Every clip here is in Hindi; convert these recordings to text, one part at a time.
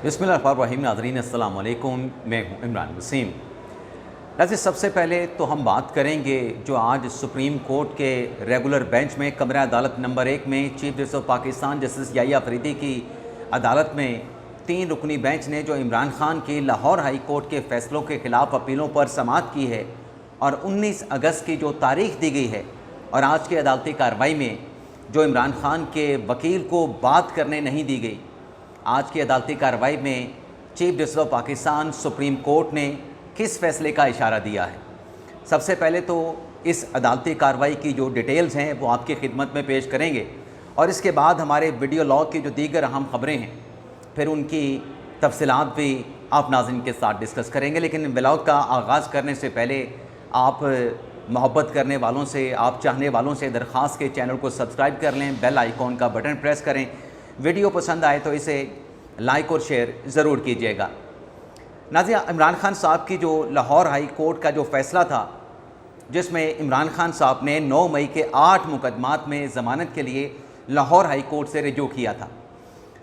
बिस्मिल्लाहिर्रहमानिर्रहीम। नाज़रीन अस्सलाम वालेकुम, मैं हूँ इमरान वसीम। वैसे सबसे पहले तो हम बात करेंगे जो आज सुप्रीम कोर्ट के रेगुलर बेंच में कमरा अदालत नंबर 1 में Chief Justice of Pakistan Justice Yahya Afridi की अदालत में 3 रुकनी बेंच ने जो इमरान खान की लाहौर हाई कोर्ट के फ़ैसलों के ख़िलाफ़ अपीलों पर समाअत की है और 19 अगस्त की जो तारीख़ दी गई है और आज की अदालती कार्रवाई में जो इमरान खान के वकील को बात करने नहीं दी गई, आज की अदालती कार्रवाई में Chief Justice of Pakistan supreme court ने किस फ़ैसले का इशारा दिया है। सबसे पहले तो इस अदालती कार्रवाई की जो डिटेल्स हैं वो आपकी खिदमत में पेश करेंगे और इसके बाद हमारे वीडियो लॉग की जो दीगर अहम ख़बरें हैं फिर उनकी तफसीलात भी आप नाज़रीन के साथ डिस्कस करेंगे। लेकिन व्लॉग का आगाज़ करने से पहले आप मोहब्बत करने वालों से, आप चाहने वालों से दरख्वास्त के चैनल को सब्सक्राइब कर लें, बेल आइकॉन का बटन प्रेस करें। वीडियो पसंद आए तो इसे लाइक और शेयर ज़रूर कीजिएगा। नाज़रीन, इमरान खान साहब की जो लाहौर हाई कोर्ट का जो फ़ैसला था जिसमें इमरान खान साहब ने 9 मई के 8 मुकदमात में ज़मानत के लिए लाहौर हाई कोर्ट से रिजू किया था,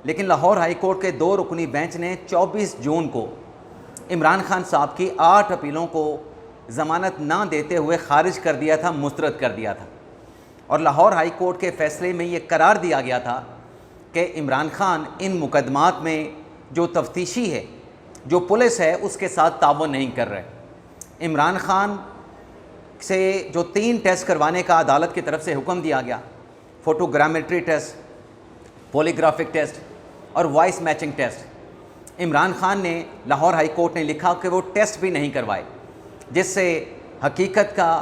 लेकिन लाहौर हाई कोर्ट के 2 रुकनी बेंच ने 24 जून को इमरान खान साहब की 8 अपीलों को ज़मानत ना देते हुए ख़ारिज कर दिया था, मुस्तरद कर दिया था। और लाहौर हाई कोर्ट के फ़ैसले में ये करार दिया गया था कि इमरान खान इन मुकदमात में जो तफ्तीशी है, जो पुलिस है, उसके साथ ताउन नहीं कर रहे। इमरान खान से जो 3 टेस्ट करवाने का अदालत की तरफ से हुक्म दिया गया, फ़ोटोग्रामेट्री टेस्ट, पॉलीग्राफिक टेस्ट और voice matching test, Imran Khan ने, लाहौर हाई कोर्ट ने लिखा कि वो टेस्ट भी नहीं करवाए जिससे हकीकत का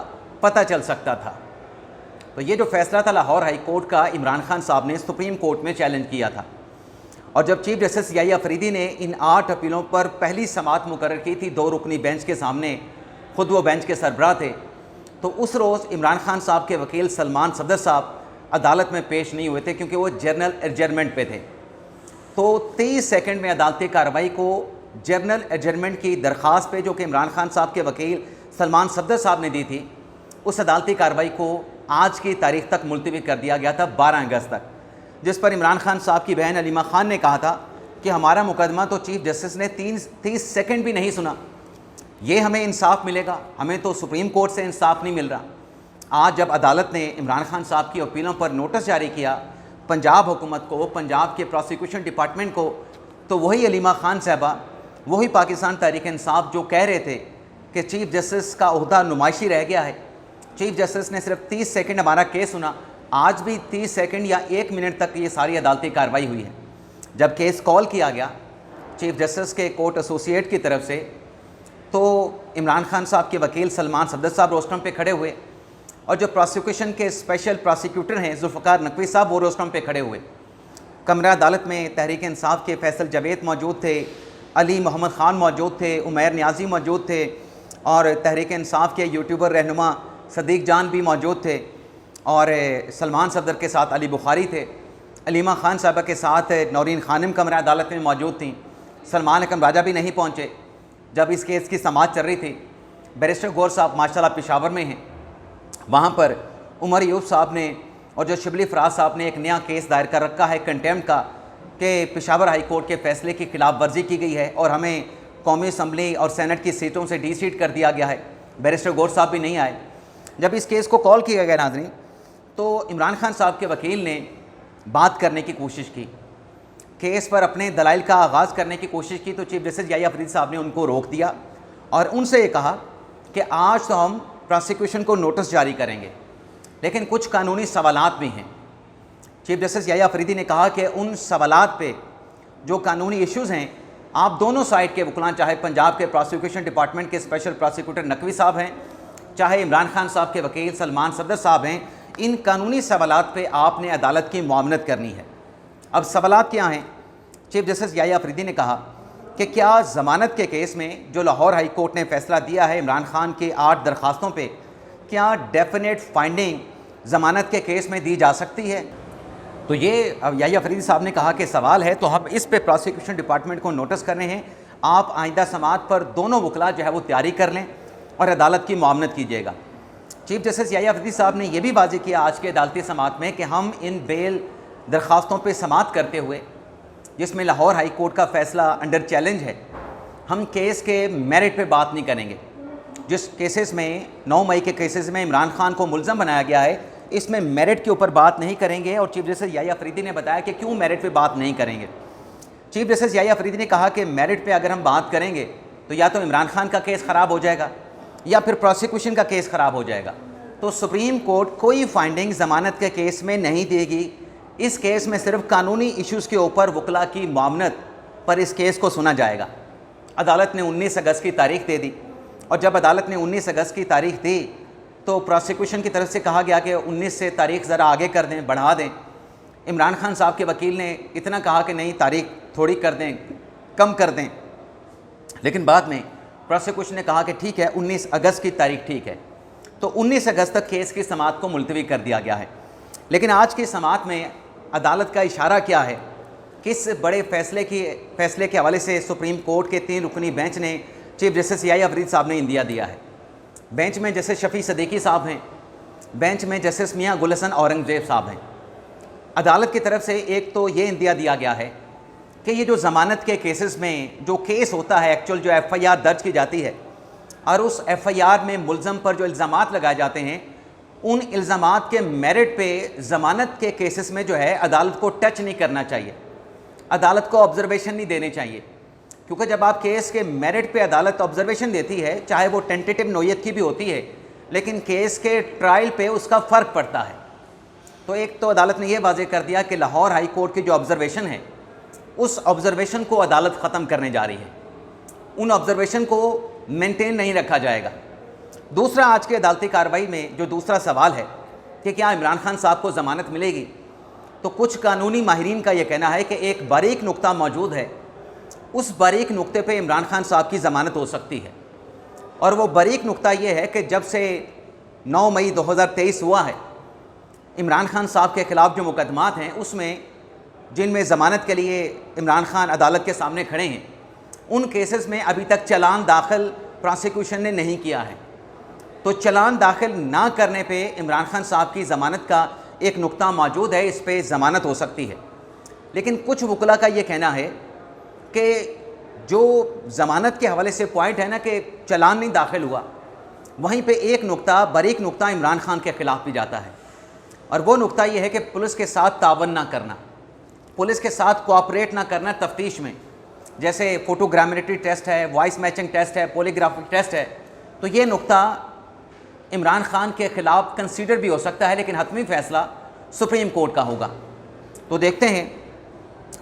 पता चल सकता था। तो ये जो फ़ैसला था लाहौर हाई कोर्ट का, इमरान खान साहब ने सुप्रीम कोर्ट में चैलेंज किया था। और जब चीफ जस्टिस याहिया अफरीदी ने इन 8 अपीलों पर पहली समाअत मुकर्रर की थी 2 रुकनी बेंच के सामने, ख़ुद वो बेंच के सरबराह थे, तो उस रोज़ इमरान खान साहब के वकील सलमान सफदर साहब अदालत में पेश नहीं हुए थे क्योंकि वो जर्नल एडजर्नमेंट पे थे। तो 30 सेकंड में अदालती कार्रवाई को जर्नल एडजर्नमेंट की दरख्वास्त पे, जो कि इमरान खान साहब के वकील सलमान सफदर साहब ने दी थी, उस अदालती कार्रवाई को आज की तारीख़ तक मुलतवी कर दिया गया था 12 अगस्त तक, जिस पर इमरान खान साहब की बहन अलीमा खान ने कहा था कि हमारा मुकदमा तो चीफ जस्टिस ने 30 सेकंड भी नहीं सुना, ये हमें इंसाफ मिलेगा, हमें तो सुप्रीम कोर्ट से इंसाफ नहीं मिल रहा। आज जब अदालत ने इमरान खान साहब की अपीलों पर नोटिस जारी किया पंजाब हुकूमत को, पंजाब के प्रोसिक्यूशन डिपार्टमेंट को, तो वही अलीमा खान साहबा, वही पाकिस्तान तहरीक इंसाफ जो कह रहे थे कि चीफ जस्टिस का ओहदा नुमाइशी रह गया है, चीफ जस्टिस ने सिर्फ 30 सेकंड हमारा केस सुना, आज भी 30 सेकंड या 1 मिनट तक ये सारी अदालती कार्रवाई हुई है। जब केस कॉल किया गया चीफ जस्टिस के कोर्ट एसोसिएट की तरफ से, तो इमरान खान साहब के वकील सलमान सफदर साहब रोस्टम पे खड़े हुए और जो प्रोसिक्यूशन के स्पेशल प्रोसिक्यूटर हैं जुल्फ़िकार नकवी साहब, वो रोस्टम पे खड़े हुए। कमरा अदालत में तहरीक इंसाफ के फैसल जावेद मौजूद थे, अली मोहम्मद ख़ान मौजूद थे, उमैर नियाज़ी मौजूद थे और तहरीक इंसाफ के यूट्यूबर रहनुमा सदीक जान भी मौजूद थे और सलमान सफदर के साथ अली बुखारी थे, अलीमा खान साहबा के साथ नौरीन खानम कमरा अदालत में मौजूद थी। सलमान अकरम राजा भी नहीं पहुँचे जब इस केस की समाअत चल रही थी। बैरिस्टर गौर साहब माशाल्लाह पेशावर में हैं, वहाँ पर उमर यूब साहब ने और जो शिबली फराज साहब ने एक नया केस दायर कर रखा है कंटेम्प्ट का कि पेशावर हाई कोर्ट के फ़ैसले की खिलाफ वर्जी की गई है और हमें कौमी असम्बली और सेनेट की सीटों से डी-सीट कर दिया गया है। बैरिस्टर गौर साहब भी नहीं आए। जब इस केस को कॉल किया गया नाज़रीन, तो इमरान खान साहब के वकील ने बात करने की कोशिश की, केस पर अपने दलाइल का आगाज़ करने की कोशिश की, तो चीफ जस्टिस याहिया अफरीदी साहब ने उनको रोक दिया और उनसे ये कहा कि आज तो हम प्रोसिक्यूशन को नोटिस जारी करेंगे लेकिन कुछ कानूनी सवालात भी हैं। चीफ जस्टिस याहिया अफरीदी ने कहा कि उन सवालात पे जो कानूनी इश्यूज़ हैं, आप दोनों साइड के वकील, चाहे पंजाब के प्रोसिक्यूशन डिपार्टमेंट के स्पेशल प्रोसिक्यूटर नकवी साहब हैं, चाहे इमरान खान साहब के वकील सलमान सफदर साहब हैं, इन कानूनी सवालात पे आपने अदालत की मुआवनत करनी है। अब सवालात क्या हैं? चीफ जस्टिस याहिया अफरीदी ने कहा कि क्या ज़मानत के केस में जो लाहौर हाई कोर्ट ने फ़ैसला दिया है इमरान खान की 8 दरख्वास्तों पे, क्या डेफिनेट फाइंडिंग ज़मानत के केस में दी जा सकती है? तो ये याहिया अफरीदी साहब ने कहा कि सवाल है, तो हम इस पे प्रोसिक्यूशन डिपार्टमेंट को नोटिस कर रहे हैं, आप आइंदा समाअत पर दोनों वकला जो है वो तैयारी कर लें और अदालत की मुआवनत कीजिएगा। चीफ जस्टिस याहिया अफरीदी साहब ने यह भी वाज़ेह किया आज के अदालती समाअत में कि हम इन बेल दरख्वास्तों पर समाअत करते हुए जिसमें लाहौर हाई कोर्ट का फ़ैसला अंडर चैलेंज है, हम केस के मेरिट पे बात नहीं करेंगे। जिस केसेस में 9 मई के केसेस में इमरान खान को मुल्ज़म बनाया गया है, इसमें मेरिट के ऊपर बात नहीं करेंगे। और चीफ जस्टिस याह्या अफरीदी ने बताया कि क्यों मेरिट पे बात नहीं करेंगे। चीफ जस्टिस याह्या अफरीदी ने कहा कि मेरिट पे अगर हम बात करेंगे तो या तो इमरान खान का केस ख़राब हो जाएगा या फिर प्रोसिक्यूशन का केस ख़राब हो जाएगा। तो सुप्रीम कोर्ट कोई फाइंडिंग ज़मानत के केस में नहीं देगी। इस केस में सिर्फ कानूनी इश्यूज़ के ऊपर वकला की मामनत पर इस केस को सुना जाएगा। अदालत ने 19 अगस्त की तारीख दे दी, और जब अदालत ने 19 अगस्त की तारीख दी तो प्रोसिक्यूशन की तरफ से कहा गया कि 19 से तारीख ज़रा आगे कर दें, बढ़ा दें। इमरान खान साहब के वकील ने इतना कहा कि नहीं, तारीख थोड़ी कर दें, कम कर दें। लेकिन बाद में प्रोसिक्यूशन ने कहा कि ठीक है, 19 अगस्त की तारीख ठीक है। तो 19 अगस्त तक केस की समाअत को मुलतवी कर दिया गया है। लेकिन आज की समाअत में अदालत का इशारा क्या है, किस बड़े फैसले के हवाले से सुप्रीम कोर्ट के 3 रुकनी बेंच ने चीफ जस्टिस याह्या अफरीदी साहब ने इंदिया दिया है। बेंच में जस्टिस शफी सदीकी साहब हैं, बेंच में जस्टिस मियां गुल हसन औरंगजेब साहब हैं। अदालत की तरफ से एक तो ये इंदिया दिया गया है कि ये जो ज़मानत के केसेस में जो केस होता है, एक्चुअल जो FIR दर्ज की जाती है और उस FIR में मुल्ज़म पर जो इल्ज़ामात लगाए जाते हैं, उन इल्ज़ामात के मेरिट पे ज़मानत के केसेस में जो है अदालत को टच नहीं करना चाहिए, अदालत को ऑब्जर्वेशन नहीं देने चाहिए। क्योंकि जब आप केस के मेरिट पे अदालत ऑब्जर्वेशन देती है, चाहे वो टेंटेटिव नोयत की भी होती है, लेकिन केस के ट्रायल पे उसका फ़र्क पड़ता है। तो एक तो अदालत ने यह वाज़ेह कर दिया कि लाहौर हाई कोर्ट की जो ऑब्जर्वेशन है, उस ऑब्जर्वेशन को अदालत ख़त्म करने जा रही है, उन ऑब्जर्वेशन को मेंटेन नहीं रखा जाएगा। दूसरा, आज की अदालती कार्रवाई में जो दूसरा सवाल है कि क्या इमरान खान साहब को ज़मानत मिलेगी, तो कुछ कानूनी माहिरीन का यह कहना है कि एक बारीक नुक्ता मौजूद है, उस बारीक नुक्ते पे इमरान खान साहब की ज़मानत हो सकती है। और वो बारीक नुक्ता ये है कि जब से 9 मई 2023 हुआ है, इमरान खान साहब के ख़िलाफ़ जो मुकदमात हैं उसमें जिनमें ज़मानत के लिए इमरान खान अदालत के सामने खड़े हैं, उन केसेस में अभी तक चलान दाखिल प्रोसिक्यूशन ने नहीं किया है। तो चलान दाखिल ना करने पे इमरान खान साहब की ज़मानत का एक नुक्ता मौजूद है, इस पे ज़मानत हो सकती है। लेकिन कुछ वकला का ये कहना है कि जो ज़मानत के हवाले से पॉइंट है ना कि चलान नहीं दाखिल हुआ, वहीं पे एक नुक्ता, बारीक नुक्ता इमरान खान के ख़िलाफ़ भी जाता है, और वो नुक्ता ये है कि पुलिस के साथ तावन ना करना, पुलिस के साथ कोऑपरेट ना करना तफ्तीश में। जैसे फ़ोटोग्रामेट्री टेस्ट है, वॉइस मैचिंग टेस्ट है, पॉलीग्राफिक टेस्ट है। तो ये नुक्ता इमरान खान के ख़िलाफ़ कंसीडर भी हो सकता है, लेकिन हतमी फ़ैसला सुप्रीम कोर्ट का होगा। तो देखते हैं,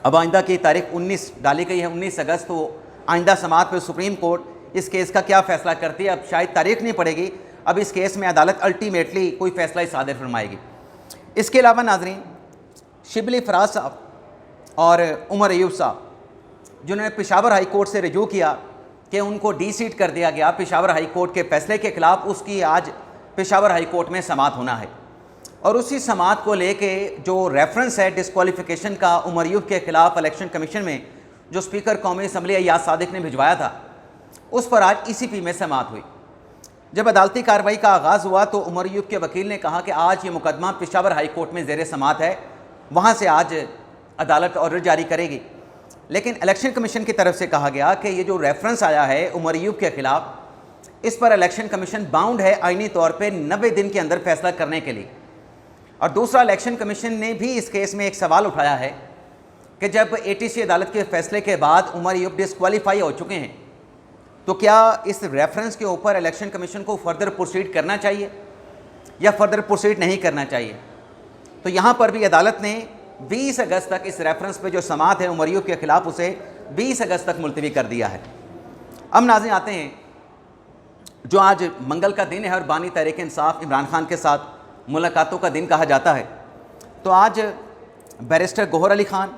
अब आइंदा की तारीख 19 डाली गई है, 19 अगस्त। तो आइंदा समाअत पर सुप्रीम कोर्ट इस केस का क्या फ़ैसला करती है। अब शायद तारीख नहीं पड़ेगी, अब इस केस में अदालत अल्टीमेटली कोई फ़ैसला ही सादिर फरमाएगी। इसके अलावा नाज़रीन, शिबली फराज साहब और उमर अयूब साहब, जिन्होंने पेशावर हाई कोर्ट से रजू किया कि उनको डी-सीट कर दिया गया पेशावर हाई कोर्ट के फ़ैसले के ख़िलाफ़, उसकी आज पेशावर हाई कोर्ट में समाअत होना है। और उसी समाअत को लेके जो रेफरेंस है डिस्क्वालिफिकेशन का उमर अयूब के ख़िलाफ़ इलेक्शन कमीशन में, जो स्पीकर कौमी असम्बली अय्याज सादिक ने भिजवाया था, उस पर आज ECP में समाअत हुई। जब अदालती कार्रवाई का आगाज़ हुआ तो उमर अयूब के वकील ने कहा कि आज ये मुकदमा पेशावर हाई कोर्ट में ज़ेर समाअत है, वहाँ से आज अदालत ऑर्डर जारी करेगी। लेकिन इलेक्शन कमीशन की तरफ से कहा गया कि ये जो रेफरेंस आया है उमर अयूब के ख़िलाफ़, इस पर इलेक्शन कमीशन बाउंड है आइनी तौर पे 90 दिन के अंदर फैसला करने के लिए। और दूसरा, इलेक्शन कमीशन ने भी इस केस में एक सवाल उठाया है कि जब ATC अदालत के फैसले के बाद उमर अयूब डिस्क्वालीफाई हो चुके हैं, तो क्या इस रेफरेंस के ऊपर इलेक्शन कमीशन को फर्दर प्रोसीड करना चाहिए या फर्दर प्रोसीड नहीं करना चाहिए। तो यहाँ पर भी अदालत ने 20 अगस्त तक इस रेफरेंस पे जो समाअत है उमर अयूब के ख़िलाफ़, उसे 20 अगस्त तक मुलतवी कर दिया है। अब नाज़रीन आते हैं, जो आज मंगल का दिन है और बानी तहरीक इंसाफ इमरान खान के साथ मुलाकातों का दिन कहा जाता है, तो आज बैरिस्टर गौहर अली ख़ान,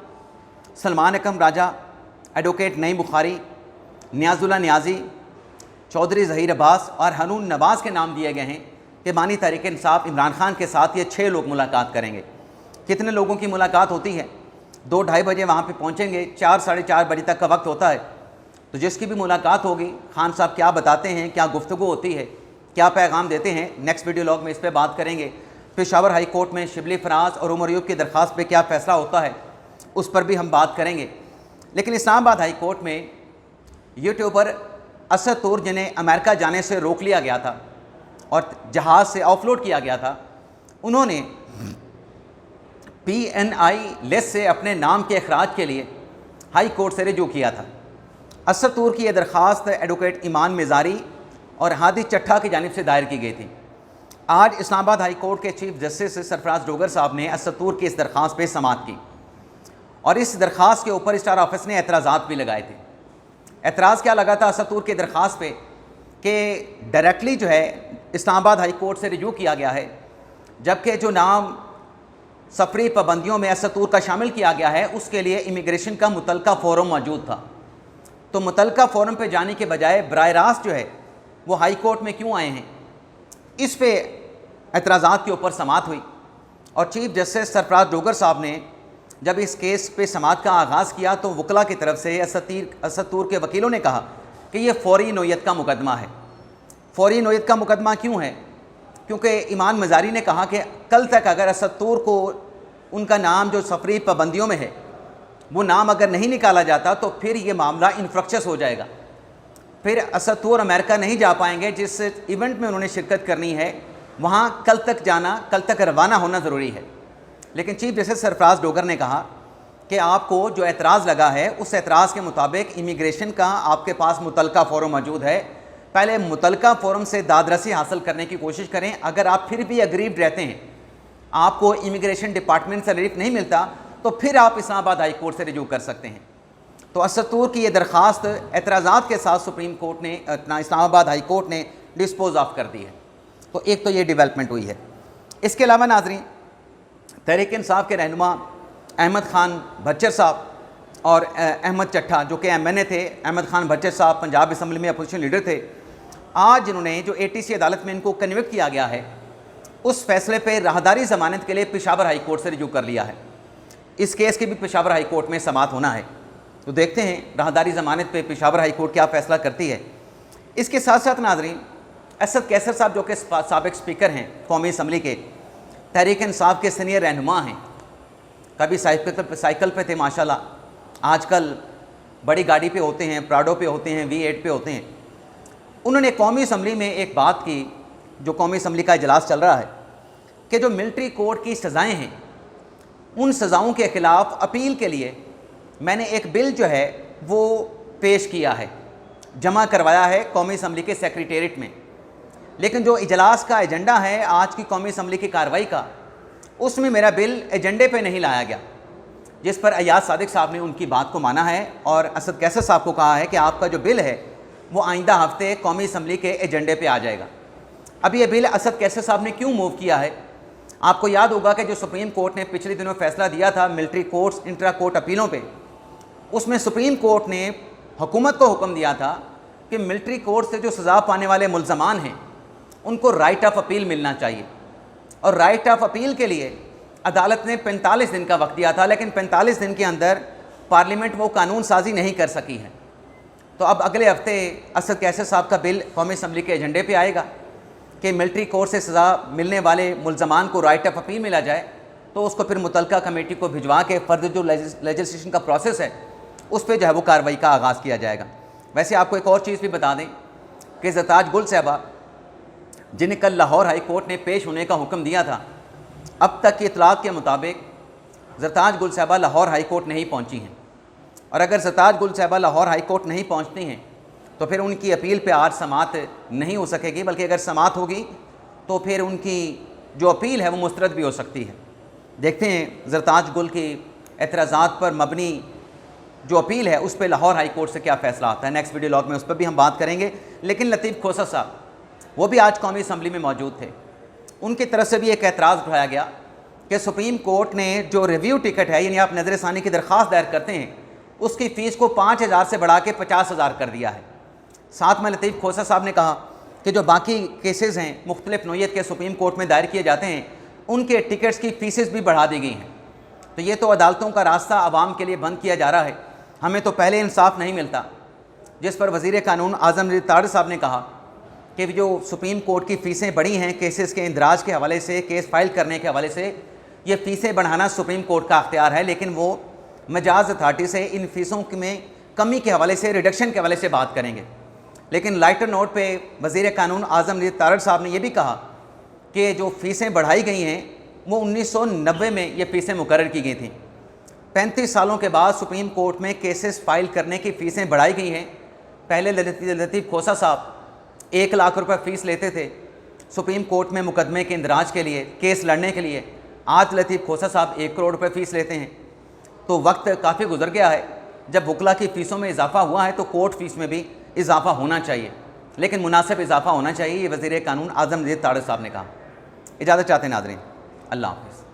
सलमान अकरम राजा, एडवोकेट नईम बुखारी, नियाज़ुल्लाह नियाज़ी, चौधरी ज़हीर अब्बास और हनून नवाज़ के नाम दिए गए हैं कि बानी तहरीक इंसाफ इमरान खान के साथ ये 6 लोग मुलाकात करेंगे। कितने लोगों की मुलाकात होती है? 2-2:30 बजे वहाँ पे पहुँचेंगे, 4 साढ़े 4 बजे तक का वक्त होता है। तो जिसकी भी मुलाकात होगी, खान साहब क्या बताते हैं, क्या गुफ्तगू होती है, क्या पैगाम देते हैं, नेक्स्ट वीडियो लॉग में इस पर बात करेंगे। पेशावर हाई कोर्ट में शिबली फराज और उमर अयूब की दरख्वास्त पे क्या फ़ैसला होता है, उस पर भी हम बात करेंगे। लेकिन इस्लामाबाद हाई कोर्ट में यूट्यूबर असद तूर, जिन्हें अमेरिका जाने से रोक लिया गया था और जहाज़ से ऑफलोड किया गया था, उन्होंने PNI लिस्ट से अपने नाम के अखराज के लिए हाई कोर्ट से रजू किया था। असद तूर की यह दरख्वास्त एडवोकेट ईमान मिजारी और हादी चट्ठा की जानिब से दायर की गई थी। आज इस्लामाबाद हाई कोर्ट के चीफ जस्टिस सरफराज डोगर साहब ने असद तूर की इस दरख्वास्त पर समाअत की और इस दरख्वास्त के ऊपर स्टार ऑफिस ने एतराज़ात भी लगाए थे। एतराज़ क्या लगा था असद तूर की दरख्वास्त पे कि डायरेक्टली जो है इस्लामाबाद हाई कोर्ट से रिव्यू किया गया है, जबकि जो नाम सफरी पाबंदियों में असद तूर का शामिल किया गया है उसके लिए इमिग्रेशन का मुतलका फ़ोरम मौजूद था। तो मुतलका फ़ोरम पे जाने के बजाय बराह रास्त जो है वो हाई कोर्ट में क्यों आए हैं, इस पे एतराज़ात के ऊपर समाअत हुई और चीफ जस्टिस सरफराज डोगर साहब ने जब इस केस पे समाअत का आगाज़ किया तो वकला की तरफ से असद तूर के वकीलों ने कहा कि ये फ़ौरी नोयत का मुकदमा है। फ़ौरी नोयत का मुकदमा क्यों है? क्योंकि ईमान मज़ारी ने कहा कि कल तक अगर असद तूर को उनका नाम जो सफरी पाबंदियों में है वो नाम अगर नहीं निकाला जाता तो फिर ये मामला इन्फ्रक्शस हो जाएगा, फिर असद तूर अमेरिका नहीं जा पाएंगे। जिस इवेंट में उन्होंने शिरकत करनी है वहाँ कल तक जाना, कल तक रवाना होना ज़रूरी है। लेकिन चीफ जस्टिस सरफराज डोगर ने कहा कि आपको जो एतराज़ लगा है उस एतराज़ के मुताबिक इमिग्रेशन का आपके पास मुतलका फ़ोरम मौजूद है, पहले मुतलका फ़ोरम से दादरसी हासिल करने की कोशिश करें। अगर आप फिर भी अग्रीव्ड रहते हैं, आपको इमिग्रेशन डिपार्टमेंट से रिलीफ नहीं मिलता, तो फिर आप इस्लामाबाद हाई कोर्ट से रिजू कर सकते हैं। तो असद तूर की ये दरख्वास्त एतराज़ात के साथ सुप्रीम कोर्ट ने इस्लामाबाद हाई कोर्ट ने डिस्पोज ऑफ कर दी है। तो एक तो ये डेवलपमेंट हुई है। इसके अलावा नाज़रीन, तहरीक इंसाफ के रहनुमा अहमद ख़ान भच्चर साहब और अहमद चट्ठा जो कि MNA थे, अहमद ख़ान भच्चर साहब पंजाब असम्बली में अपोजिशन लीडर थे, आज जिन्होंने जो ATC अदालत में इनको कन्विक्ट किया गया है उस फैसले पर राहदारी ज़मानत के लिए पेशावर हाई कोर्ट से रिजू कर लिया है। इस केस की भी पेशावर हाई कोर्ट में समाअत होना है। तो देखते हैं राहदारी ज़मानत पे पेशावर हाई कोर्ट क्या फ़ैसला करती है। इसके साथ साथ नाज़रीन, असद कैसर साहब जो कि साबिक़ स्पीकर हैं कौमी असम्बली के, तहरीक इंसाफ के सीनियर रहनुमा हैं, कभी साइकिल पे थे माशाल्लाह, आजकल बड़ी गाड़ी पे होते हैं, प्राडो पे होते हैं, V8 पे होते हैं। उन्होंने कौमी असम्बली में एक बात की, जो कौमी असम्बली का इजलास चल रहा है, कि जो मिलिट्री कोर्ट की सज़ाएँ हैं उन सज़ाओं के ख़िलाफ़ अपील के लिए मैंने एक बिल जो है वो पेश किया है, जमा करवाया है कौमी असम्बली के सेक्रेटेरिएट में। लेकिन जो इजलास का एजेंडा है आज की कौमी असम्बली की कार्रवाई का, उसमें मेरा बिल एजेंडे पे नहीं लाया गया, जिस पर अयाज सादिक साहब ने उनकी बात को माना है और असद कैसर साहब को कहा है कि आपका जो बिल है वो आइंदा हफ्ते कौमी असम्बली के एजेंडे पे आ जाएगा। अब ये बिल असद कैसर साहब ने क्यों मूव किया है? आपको याद होगा कि जो सुप्रीम कोर्ट ने पिछले दिनों फैसला दिया था मिलिट्री कोर्ट्स इंट्रा कोर्ट अपीलों पे, उसमें सुप्रीम कोर्ट ने हुकूमत को हुक्म दिया था कि मिलिट्री कोर्ट से जो सज़ा पाने वाले मुल्ज़मान हैं उनको राइट ऑफ अपील मिलना चाहिए। और राइट ऑफ अपील के लिए अदालत ने 45 दिन का वक्त दिया था, लेकिन 45 दिन के अंदर पार्लियामेंट वो कानून साजी नहीं कर सकी है। तो अब अगले हफ्ते असद कैसर साहब का बिल कौमी असम्बली के एजेंडे पे आएगा कि मिलिट्री कोर्ट से सज़ा मिलने वाले मुल्ज़मान को राइट ऑफ अपील मिला जाए, तो उसको फिर मुतलका कमेटी को भिजवा के फर्दर जो लेजिस्लेशन का प्रोसेस है उस पर जो है वो कार्रवाई का आगाज़ किया जाएगा। वैसे आपको एक और चीज़ भी बता दें कि ज़रताज गुल साहबा, जिन्हें कल लाहौर हाई कोर्ट ने पेश होने का हुक्म दिया था, अब तक की इतलात के मुताबिक ज़रताज गुल साहबा लाहौर हाई कोर्ट नहीं पहुँची हैं। और अगर ज़रताज गुल साहबा लाहौर हाई कोर्ट नहीं पहुँचती हैं तो फिर उनकी अपील पे आज समाअत नहीं हो सकेगी, बल्कि अगर समाअत होगी तो फिर उनकी जो अपील है वो मुस्तरद भी हो सकती है। देखते हैं ज़रताज गुल की एतराज़ात पर मबनी जो अपील है उस पर लाहौर हाई कोर्ट से क्या फ़ैसला आता है। नेक्स्ट वीडियो लॉग में उस पर भी हम बात करेंगे। लेकिन लतीफ़ खोसा साहब वो भी आज कौमी असम्बली में मौजूद थे, उनकी तरफ से भी एक एतराज़ उठाया गया कि सुप्रीम कोर्ट ने जो रिव्यू टिकट है, यानी आप नज़र षानी की दरख्वास्त दायर करते हैं, उसकी फ़ीस को 5,000 से बढ़ा के 50,000 कर दिया है। साथ में लतीफ़ खोसा साहब ने कहा कि जो बाकी केसेस हैं मुख्तलिफ नौइयत के सुप्रीम कोर्ट में दायर किए जाते हैं, उनके टिकट्स की फ़ीसेस भी बढ़ा दी गई हैं। तो ये तो अदालतों का रास्ता आवाम के लिए बंद किया जा रहा है, हमें तो पहले इंसाफ नहीं मिलता। जिस पर वज़ीर कानून आज़म तार साहब ने कहा कि जो सुप्रीम कोर्ट की फ़ीसें बढ़ी हैं केसेस के इंदराज के हवाले से, केस फाइल करने के हवाले से, ये फ़ीसें बढ़ाना सुप्रीम कोर्ट का अख्तियार है, लेकिन वो मजाज अथॉरिटी से इन फ़ीसों में कमी के हवाले से, रिडक्शन के हवाले से बात करेंगे। लेकिन लाइटर नोट पे वज़ीर कानून आज़म नज़ीर तारड़ साहब ने यह भी कहा कि जो फ़ीसें बढ़ाई गई हैं वो 1990 में ये फ़ीसें मुकर्रर की गई थी। 35 सालों के बाद सुप्रीम कोर्ट में केसेस फाइल करने की फ़ीसें बढ़ाई गई हैं। पहले लतीफ़ खोसा साहब 1 लाख रुपए फ़ीस लेते थे सुप्रीम कोर्ट में मुकदमे के इंदराज के लिए, केस लड़ने के लिए। आज लतीफ़ खोसा साहब 1 करोड़ रुपए फ़ीस लेते हैं। तो वक्त काफ़ी गुजर गया है। जब वकला की फ़ीसों में इजाफ़ा हुआ है तो कोर्ट फ़ीस में भी इजाफ़ा होना चाहिए, लेकिन मुनासिब इजाफ़ा होना चाहिए। ये वज़ीर कानून आज़म नज़ीर तारड़ साहब ने कहा। इजाज़त चाहते हैं नाज़रीन, अल्लाह हाफ़िज़।